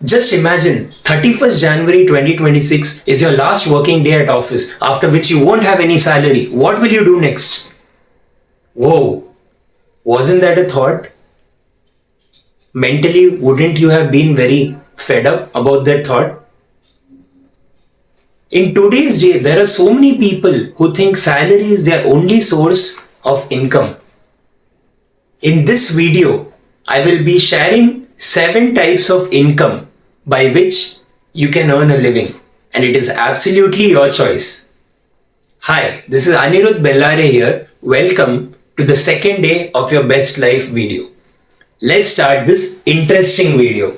Just imagine 31st January 2026 is your last working day at office, after which you won't have any salary. What will you do next? Whoa, wasn't that a thought? Mentally, wouldn't you have been very fed up about that thought? In today's day, there are so many people who think salary is their only source of income. In this video, I will be sharing 7 types of income by which you can earn a living, and it is absolutely your choice. Hi, this is Anirudh Bellare here. Welcome to the second day of your best life video. Let's start this interesting video.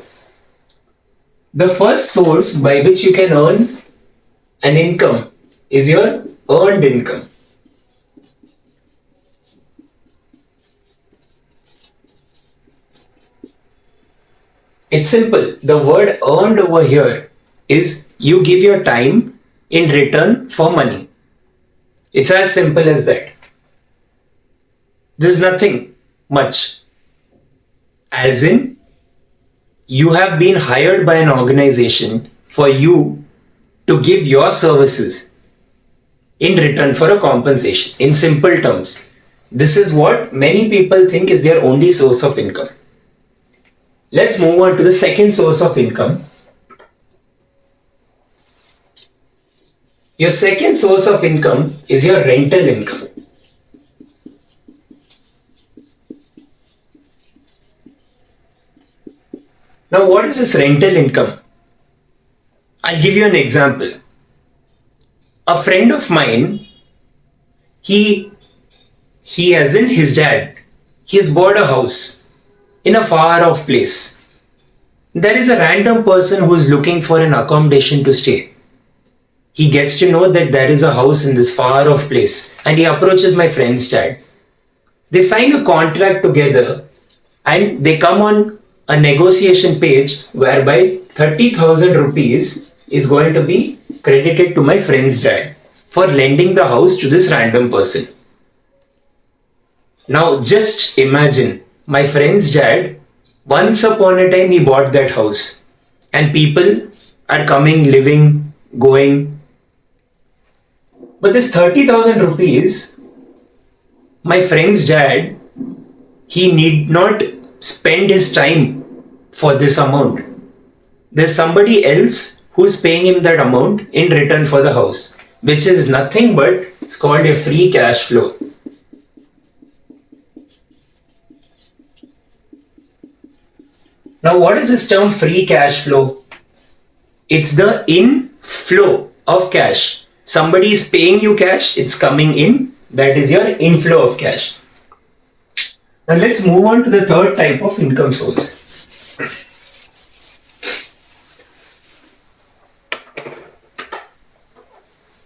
The first source by which you can earn an income is your earned income. It's simple. The word earned over here is you give your time in return for money. It's as simple as that. There's nothing much. As in, you have been hired by an organization for you to give your services in return for a compensation. In simple terms, this is what many people think is their only source of income. Let's move on to the second source of income. Your second source of income is your rental income. Now, what is this rental income? I'll give you an example. A friend of mine, he as in his dad, he has bought a house in a far off place. There is a random person who is looking for an accommodation to stay. He gets to know that there is a house in this far off place and he approaches my friend's dad. They sign a contract together and they come on a negotiation page whereby 30,000 rupees is going to be credited to my friend's dad for lending the house to this random person. Now just imagine, my friend's dad, once upon a time he bought that house and people are coming, living, going. But this 30,000 rupees, my friend's dad, he need not spend his time for this amount. There's somebody else who's paying him that amount in return for the house, which is nothing but it's called a free cash flow. Now, what is this term free cash flow? It's the inflow of cash. Somebody is paying you cash, it's coming in, that is your inflow of cash. Now let's move on to the third type of income source.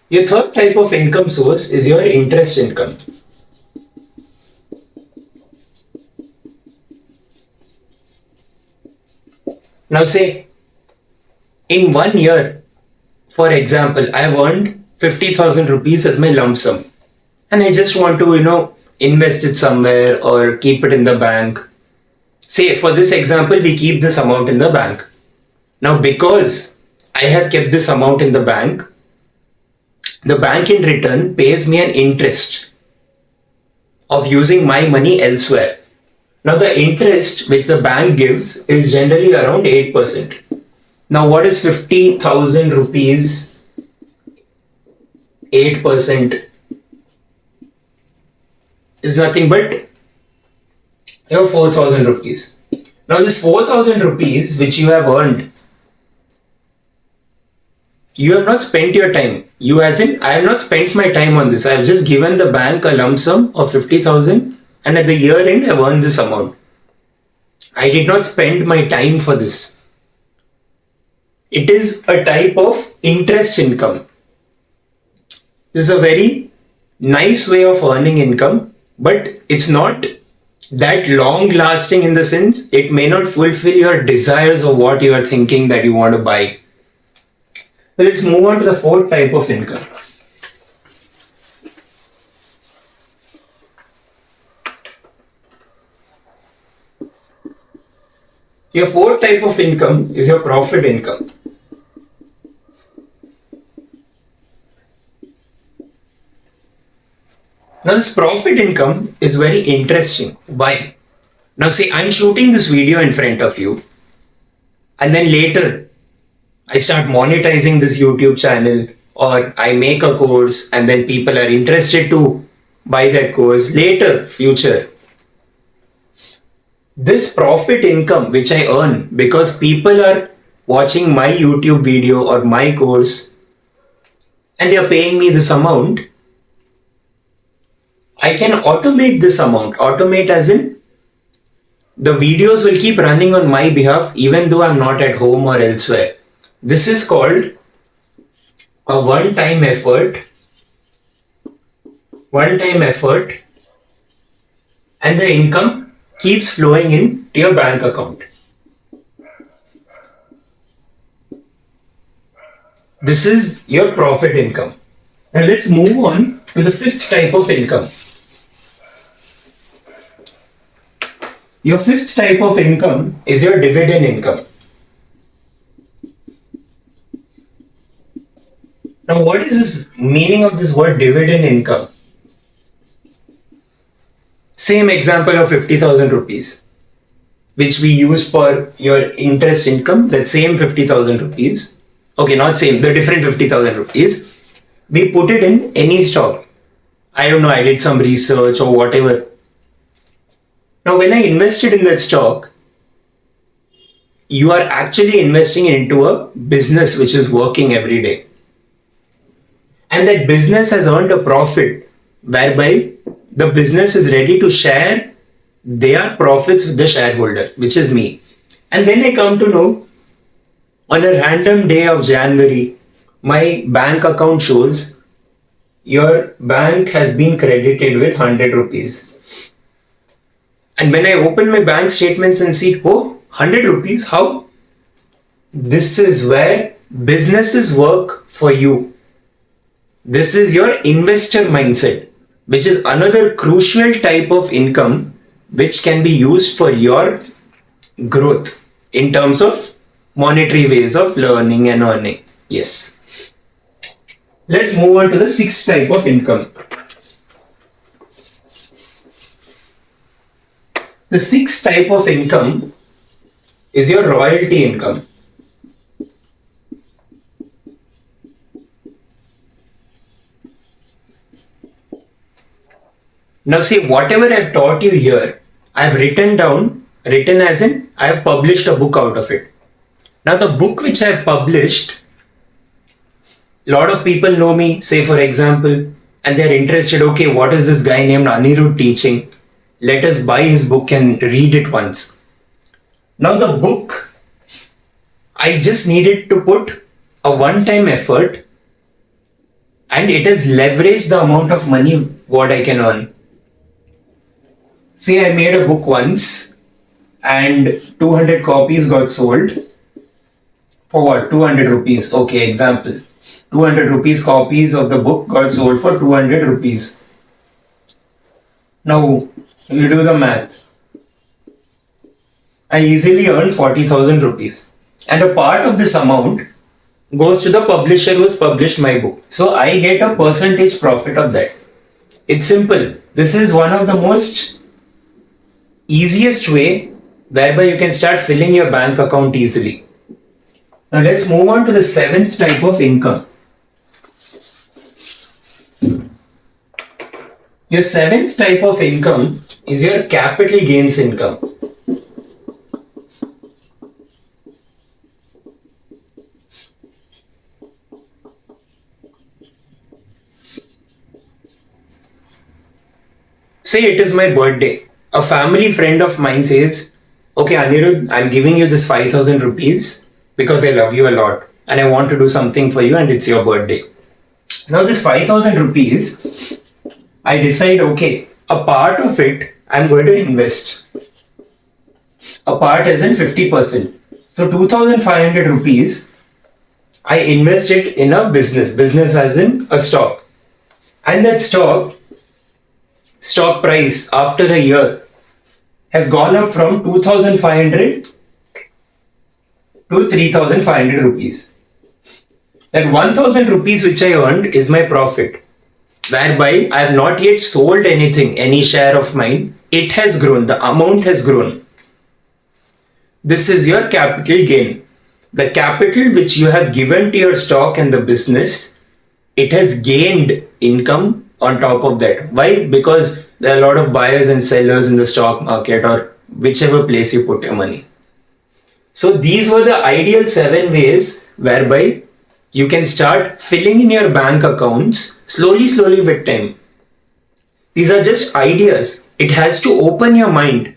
Your third type of income source is your interest income. Now say, in 1 year, for example, I have earned 50,000 rupees as my lump sum. And I just want to, invest it somewhere or keep it in the bank. Say, for this example, we keep this amount in the bank. Now, because I have kept this amount in the bank in return pays me an interest of using my money elsewhere. Now, the interest which the bank gives is generally around 8%. Now, what is 50,000 rupees? 8% is nothing but 4,000 rupees. Now, this 4,000 rupees which you have earned, you have not spent your time. I have not spent my time on this. I have just given the bank a lump sum of 50,000 and at the year end I have earned this amount. I did not spend my time for this. It is a type of interest income. This is a very nice way of earning income, but it's not that long lasting in the sense it may not fulfill your desires of what you are thinking that you want to buy. Let's move on to the fourth type of income. Your fourth type of income is your profit income. Now, this profit income is very interesting. Why? Now, say I'm shooting this video in front of you, and then later I start monetizing this YouTube channel, or I make a course, and then people are interested to buy that course later, future. This profit income which I earn because people are watching my YouTube video or my course and they are paying me this amount, I can automate this amount. Automate as in the videos will keep running on my behalf even though I'm not at home or elsewhere. This is called a one-time effort, and the income keeps flowing in to your bank account. This is your profit income. Now let's move on to the fifth type of income. Your fifth type of income is your dividend income. Now, what is this meaning of this word dividend income? Same example of 50,000 rupees, which we use for your interest income, that same 50,000 rupees. Okay, not same, the different 50,000 rupees. We put it in any stock. I don't know, I did some research or whatever. Now, when I invested in that stock, you are actually investing into a business which is working every day. And that business has earned a profit whereby the business is ready to share their profits with the shareholder, which is me. And then I come to know on a random day of January, my bank account shows your bank has been credited with 100 rupees. And when I open my bank statements and see, oh, 100 rupees, how? This is where businesses work for you. This is your investor mindset, which is another crucial type of income which can be used for your growth in terms of monetary ways of learning and earning. Yes. Let's move on to the sixth type of income. The sixth type of income is your royalty income. Now see, whatever I've taught you here, I've written as in I have published a book out of it. Now the book which I have published, a lot of people know me, say for example, and they're interested, okay, what is this guy named Anirudh teaching? Let us buy his book and read it once. Now the book, I just needed to put a one-time effort and it has leveraged the amount of money what I can earn. See, I made a book once and 200 copies got sold for what? 200 rupees. Okay, example. 200 rupees copies of the book got sold for 200 rupees. Now, you do the math. I easily earned 40,000 rupees. And a part of this amount goes to the publisher who has published my book. So I get a percentage profit of that. It's simple. This is one of the most easiest way whereby you can start filling your bank account easily. Now let's move on to the seventh type of income. Your seventh type of income is your capital gains income. Say it is my birthday. A family friend of mine says, okay Anirudh, I'm giving you this 5,000 rupees because I love you a lot and I want to do something for you and it's your birthday. Now this 5,000 rupees, I decide, okay, a part of it I'm going to invest. A part as in 50%. So 2,500 rupees, I invest it in a business as in a stock. And that stock price after a year has gone up from 2,500 to 3,500 rupees. That 1,000 rupees which I earned is my profit, whereby I have not yet sold anything, any share of mine. It has grown, the amount has grown. This is your capital gain. The capital which you have given to your stock and the business, it has gained income on top of that. Why? Because there are a lot of buyers and sellers in the stock market or whichever place you put your money. So these were the ideal 7 ways whereby you can start filling in your bank accounts slowly with time. These are just ideas. It has to open your mind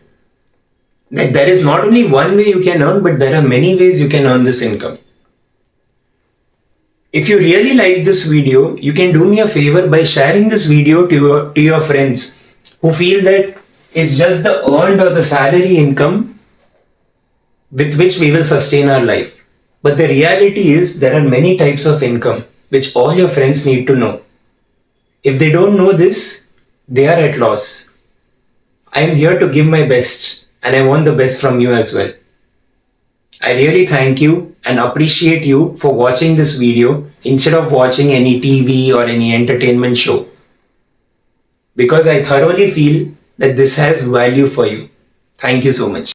that there is not only one way you can earn, but there are many ways you can earn this income. If you really like this video, you can do me a favor by sharing this video to your friends who feel that it's just the earned or the salary income with which we will sustain our life. But the reality is there are many types of income which all your friends need to know. If they don't know this, they are at loss. I am here to give my best and I want the best from you as well. I really thank you and appreciate you for watching this video instead of watching any TV or any entertainment show, because I thoroughly feel that this has value for you. Thank you so much.